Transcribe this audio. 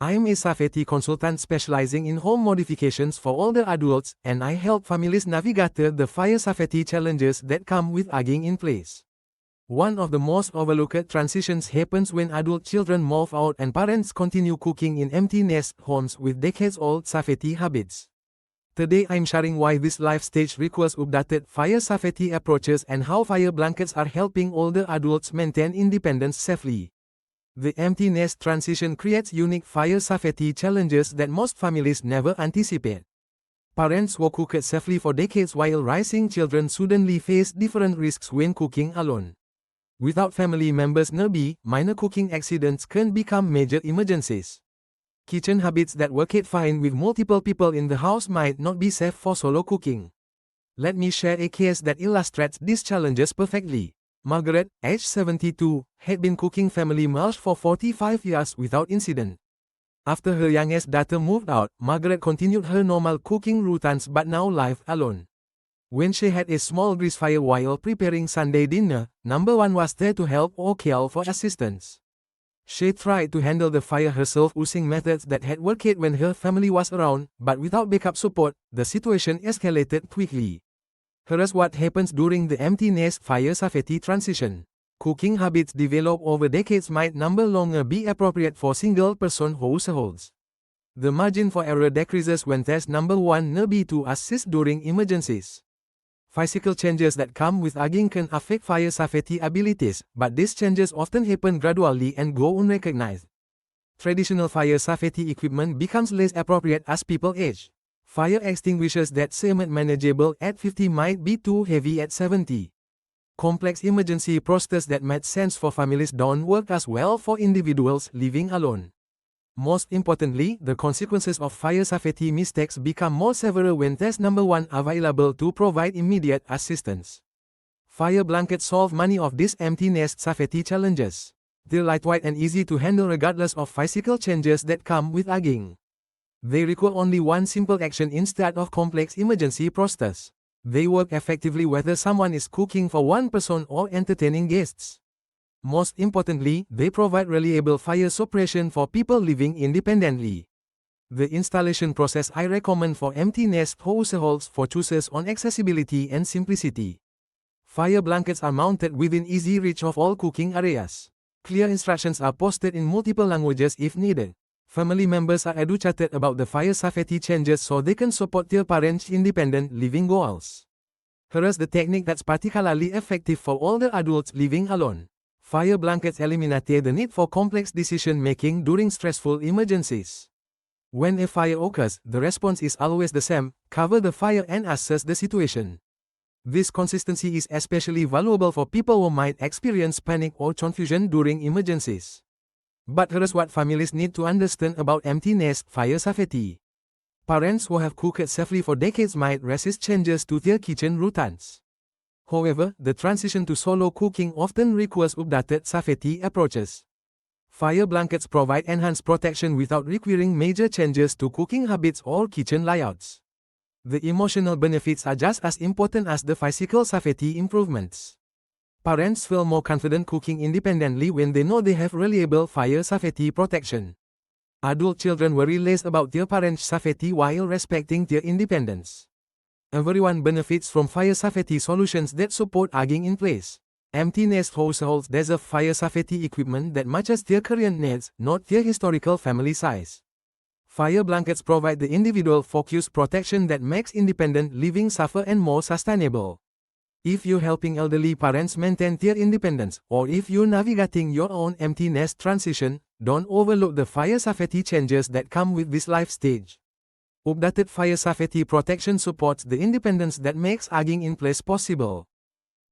I'm a Safety consultant specializing in home modifications for older adults, and I help families navigate the fire safety challenges that come with aging in place. One of the most overlooked transitions happens when adult children move out and parents continue cooking in empty nest homes with decades-old safety habits. Today I'm sharing why this life stage requires updated fire safety approaches and how fire blankets are helping older adults maintain independence safely. The empty nest transition creates unique fire safety challenges that most families never anticipate. Parents who cooked safely for decades while raising children suddenly face different risks when cooking alone. Without family members nearby, minor cooking accidents can become major emergencies. Kitchen habits that worked fine with multiple people in the house might not be safe for solo cooking. Let me share a case that illustrates these challenges perfectly. Margaret, aged 72, had been cooking family meals for 45 years without incident. After her youngest daughter moved out, Margaret continued her normal cooking routines but now lived alone. When she had a small grease fire while preparing Sunday dinner, number one was there to help or call for assistance. She tried to handle the fire herself using methods that had worked when her family was around, but without backup support, the situation escalated quickly. Here's what happens during the empty nest fire safety transition. Cooking habits developed over decades might no longer be appropriate for single-person households. The margin for error decreases when there's number one nearby to assist during emergencies. Physical changes that come with aging can affect fire safety abilities, but these changes often happen gradually and go unrecognized. Traditional fire safety equipment becomes less appropriate as people age. Fire extinguishers that seemed manageable at 50 might be too heavy at 70. Complex emergency procedures that made sense for families don't work as well for individuals living alone. Most importantly, the consequences of fire safety mistakes become more severe when there's number one available to provide immediate assistance. Fire blankets solve many of these empty nest safety challenges. They're lightweight and easy to handle regardless of physical changes that come with aging. They require only one simple action instead of complex emergency procedures. They work effectively whether someone is cooking for one person or entertaining guests. Most importantly, they provide reliable fire suppression for people living independently. The installation process I recommend for empty nest households focuses on accessibility and simplicity. Fire blankets are mounted within easy reach of all cooking areas. Clear instructions are posted in multiple languages if needed. Family members are educated about the fire safety changes so they can support their parents' independent living goals. Here's the technique that's particularly effective for older adults living alone. Fire blankets eliminate the need for complex decision-making during stressful emergencies. When a fire occurs, the response is always the same: cover the fire and assess the situation. This consistency is especially valuable for people who might experience panic or confusion during emergencies. But here's what families need to understand about empty nest fire safety. Parents who have cooked safely for decades might resist changes to their kitchen routines. However, the transition to solo cooking often requires updated safety approaches. Fire blankets provide enhanced protection without requiring major changes to cooking habits or kitchen layouts. The emotional benefits are just as important as the physical safety improvements. Parents feel more confident cooking independently when they know they have reliable fire safety protection. Adult children worry less about their parents' safety while respecting their independence. Everyone benefits from fire safety solutions that support aging in place. Empty nest households deserve fire safety equipment that matches their current needs, not their historical family size. Fire blankets provide the individual-focused protection that makes independent living safer and more sustainable. If you're helping elderly parents maintain their independence, or if you're navigating your own empty nest transition, don't overlook the fire safety changes that come with this life stage. Updated fire safety protection supports the independence that makes aging in place possible.